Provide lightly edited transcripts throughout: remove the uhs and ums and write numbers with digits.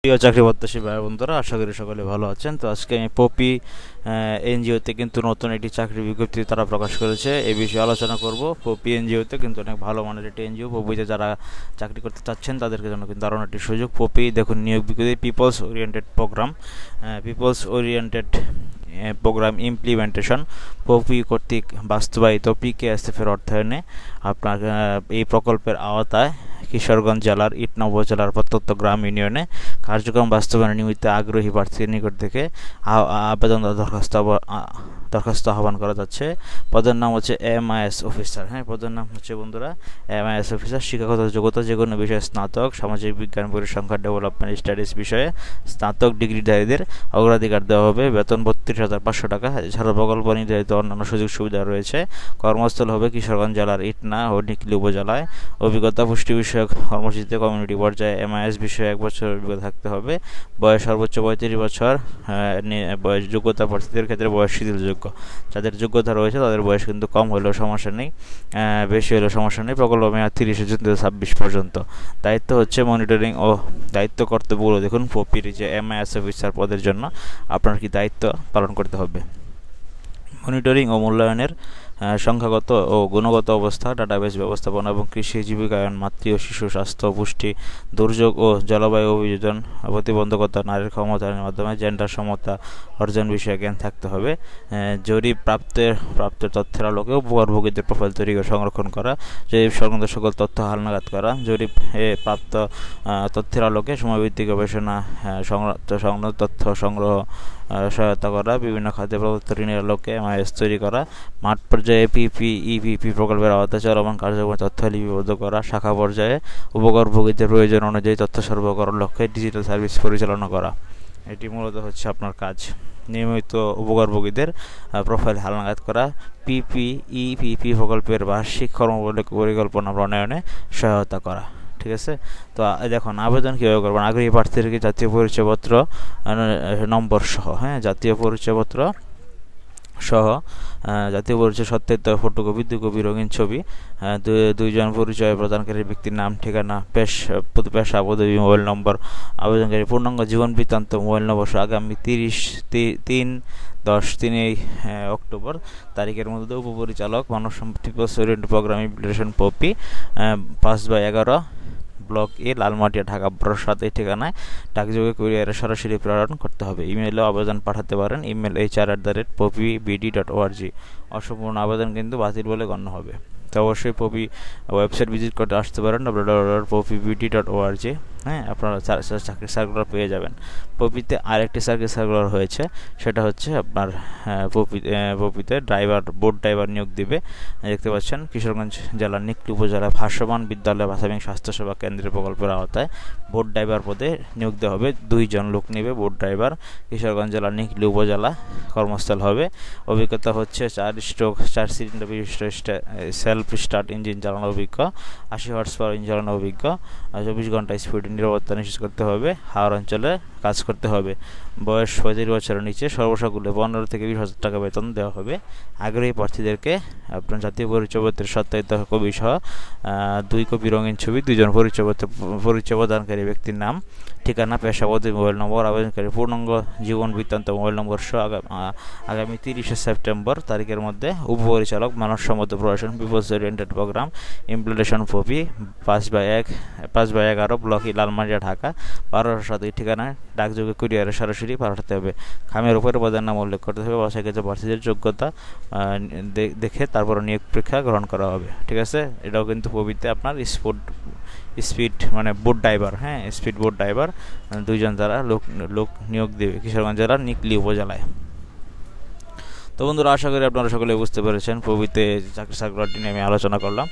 প্রিয় চাকরি প্রত্যাশী ভাই বন্ধুরা, আশা করি সকলে ভালো আছেন। তো আজকে আমি পপি এনজিওতে কিন্তু নতুন একটি চাকরি বিজ্ঞপ্তি তারা প্রকাশ করেছে, এই বিষয়ে আলোচনা করব। পপি এনজিওতে কিন্তু অনেক ভালো মানের একটি এনজিও। পপিতে যারা চাকরি করতে চাচ্ছেন তাদেরকে জন্য কিন্তু দারুণ একটি সুযোগ। পপি দেখুন নিয়োগ বিজ্ঞপ্তি, people's oriented program, people's oriented program implementation POPI কর্তৃক বাস্তবায়িত পিকেএসএফ এর অর্থায়নে আপনার এই প্রকল্পের আওতায় কিশোরগঞ্জ জেলার ইটনা উপজেলার প্রত্যন্ত গ্রাম ইউনিয়নে কার্যক্রম বাস্তবায়নের নিমিত্ত আগ্রহী প্রার্থীর নিকট থেকে আবেদন দরখাস্ত আহ্বান করা যাচ্ছে। পদের নাম হচ্ছে MIS অফিসার। পদের নাম হচ্ছে বন্ধুরা MIS অফিসার। শিক্ষাগত যোগ্যতা যে কোনো বিষয়ে স্নাতক, সামাজিক বিজ্ঞান, পরিসংখ্যান, ডেভেলপমেন্ট স্টাডিজ বিষয়ে স্নাতক ডিগ্রিধারীদের অগ্রাধিকার দেওয়া হবে। বেতন 32,500 টাকা। এছাড়া প্রকল্প নির্ধারিত অন্যান্য সুযোগ সুবিধা রয়েছে। কর্মস্থল হবে কিশোরগঞ্জ জেলার ইটনা ও নিকলি উপজেলায়। অভিজ্ঞতা পুষ্টি বিষয়ক কর্মসূচিতে কমিউনিটি পর্যায়ে MIS বিষয়ে 1 বছর অভিজ্ঞতা থাকতে হবে। বয়স সর্বোচ্চ 35 বছর। বয়স যোগ্যতা প্রার্থীদের ক্ষেত্রে বয়স শিথিলযোগ্য। যাদের যোগ্যতা রয়েছে তাদের বয়স কিন্তু কম হলেও সমস্যা নেই, বেশি হলেও সমস্যা নেই। প্রকল্প মেয়াদ 30 জুন 2026 পর্যন্ত। দায়িত্ব হচ্ছে মনিটরিং ও দায়িত্ব কর্তব্যগুলো দেখুন। পপির যে MIS অফিসার পদের জন্য আপনার কি দায়িত্ব পালন করতে হবে। মনিটরিং ও মূল্যায়নের সংখ্যাগত ও গুণগত অবস্থা, ডাটাবেস ব্যবস্থাপনা এবং কৃষি জীবিকায়ন, মাতৃ ও শিশু স্বাস্থ্য, পুষ্টি, দুর্যোগ ও জলবায়ু অভিযোজন, প্রতিবন্ধকতা, নারীর ক্ষমতায়নের মাধ্যমে জেন্ডার সমতা অর্জন বিষয়ে জ্ঞান থাকতে হবে। জরিপ প্রাপ্ত তথ্যের আলোকে উপকারভোগীদের প্রোফাইল তৈরি করে সংরক্ষণ করা, জরিপ সংক্রান্ত সকল তথ্য হালনাগাদ করা, জরিপ প্রাপ্ত তথ্যের আলোকে সময়ভিত্তিক গবেষণা সংক্রান্ত তথ্য সংগ্রহ সহায়তা করা, বিভিন্ন খাতে প্রদত্ত ঋণের আলোকে MIS তৈরি করা, মাঠ পর্যায়ে PPEPP প্রকল্পের আওতায় চলমান কার্যক্রমের তথ্য লিপিবদ্ধ করা, শাখা পর্যায়ে উপকারভোগীদের প্রয়োজন অনুযায়ী তথ্য সরবরাহ করার লক্ষ্যে ডিজিটাল সার্ভিস পরিচালনা করা। এটি মূলত হচ্ছে আপনার কাজ। নিয়মিত উপকারভোগীদের প্রোফাইল হালনাগাদ করা, PPEPP প্রকল্পের বার্ষিক পরিকল্পনা প্রণয়নে সহায়তা করা। ঠিক আছে। তো দেখুন আবেদন কীভাবে করবেন। আগ্রহী প্রার্থীদেরকে জাতীয় পরিচয়পত্র নম্বর সহ জাতীয় পরিচয়পত্র সহ জাতীয় পরিচয় সত্যায়িত ফটোকপি, 2 কপি রঙিন ছবি, 2জন পরিচয় প্রদানকারী ব্যক্তির নাম, ঠিকানা, পেশা, পদবি, মোবাইল নম্বর, আবেদনকারী পূর্ণাঙ্গ জীবন বৃত্তান্ত, মোবাইল নম্বর আগামী 3 অক্টোবর তারিখের মধ্যে উপপরিচালক মানব সম্পদ program implementation POPI 5/11 block A, Lalmatia, Dhaka 12/7 এই ঠিকানায় ডাকযোগে কুরিয়ারে সরাসরি প্রেরণ করতে হবে। ইমেইলেও আবেদন পাঠাতে পারেন। Email hr@popibd.org। অসম্পূর্ণ আবেদন কিন্তু বাতিল বলে গণ্য হবে। তো অবশ্যই পপি ওয়েবসাইট ভিজিট করতে আসতে পারেন www.popibd.org। আপনারা চাকরি সার্কুলার পেয়ে যাবেন। পপিতে আরেকটি চাকরি সার্কুলার হয়েছে, সেটা হচ্ছে আপনার পপিতে বোট ড্রাইভার নিয়োগ দিবে। দেখতে পাচ্ছেন কিশোরগঞ্জ জেলার নিকলি উপজেলায় ভাসমান বিদ্যালয় প্রাথমিক স্বাস্থ্যসেবা কেন্দ্রের প্রকল্পের আওতায় বোট ড্রাইভার পদে নিয়োগ দেওয়া হবে। 2 জন লোক নেবে বোট ড্রাইভার। কিশোরগঞ্জ জেলার নিকলি উপজেলা কর্মস্থল হবে। অভিজ্ঞতা হচ্ছে 4 সিলিন্ডার বিশিষ্ট সেলফ স্টার্ট ইঞ্জিন চালানো অভিজ্ঞ, 80 হর্স পাওয়ার ইঞ্জিন চালানো অভিজ্ঞ, 24 ঘন্টা স্পিড নিরাপত্তা নিশ্চিত করতে হবে। হাওড় অঞ্চলে কাজ করতে হবে। বয়স 35 বছরের নিচে। সর্বসাকুল্যে 15 থেকে 20,000 টাকা বেতন দেওয়া হবে। আগ্রহী প্রার্থীদেরকে আপনার জাতীয় পরিচয়পত্রের সত্যায়িত কপি সহ 2 কপি রঙিন ছবি, 2জন পরিচয় প্রদানকারী ব্যক্তির নাম, ঠিকানা, পেশা, পদবি, মোবাইল নম্বর, আবেদনকারী পূর্ণাঙ্গ জীবন বৃত্তান্ত, মোবাইল নম্বর সহ আগামী 30 সেপ্টেম্বর তারিখের মধ্যে উপপরিচালক মানব সম্পদ প্রশাসন, people's oriented program implementation POPI 5/11 block E, Lalmatia, Dhaka 12/7 এই ঠিকানায় ডাকযোগে কুরিয়ারে সরাসরি পাঠাতে হবে। খামের উপরে পদের নাম উল্লেখ করতে হবে। বাছাইকৃত প্রার্থীদের যোগ্যতা দেখে তারপর নিয়োগ পরীক্ষা গ্রহণ করা হবে। ঠিক আছে। এটাও কিন্তু পপিতে আপনার স্পিড মানে boat driver, speed boat driver 2 জন যারা লোক নিয়োগ দেবে কিশোরগঞ্জ জেলার নিকলি উপজেলায়। তো বন্ধুরা, আশা করি আপনারা সকলে বুঝতে পেরেছেন পপিতে চাকরি সার্কুলারটি নিয়ে আমি আলোচনা করলাম।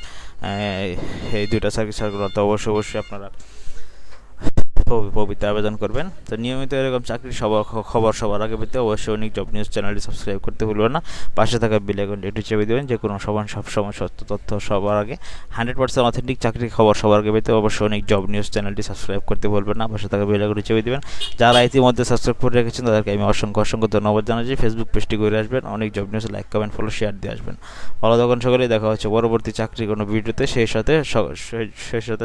এই 2টা চাকরি সার্কুলার তো অবশ্যই আপনারা পপিতে আবেদন করবেন। তো নিয়মিত এরকম চাকরির খবর সবার আগে পেতে অবশ্যই অনেক জব নিউজ চ্যানেলটি সাবস্ক্রাইব করতে ভুলবেন না। পাশে থাকা বেল আইকনটি একটু চেপে দেবেন, যে কোনো সবসময় সত্য তথ্য সবার আগে 100% অথেন্টিক চাকরির খবর সবার আগে পেতে অবশ্যই অনেক জব নিউজ চ্যানেলটি সাবস্ক্রাইব করতে ভুলবেন না। পাশে থাকা বেল আইকনটি চেপে দেবেন। যারা ইতিমধ্যে সাবস্ক্রাইব করে রেখেছেন তাদেরকে আমি অসংখ্য ধন্যবাদ জানাচ্ছি। ফেসবুক পেজটি করে আসবেন, অনেক job news like, comment, follow, share দিয়ে আসবেন। ভালো থাকুন সকলেই। দেখা হচ্ছে পরবর্তী চাকরি কোনো ভিডিওতে। সেই সাথে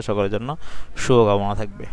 সকলের জন্য শুভকামনা থাকবে।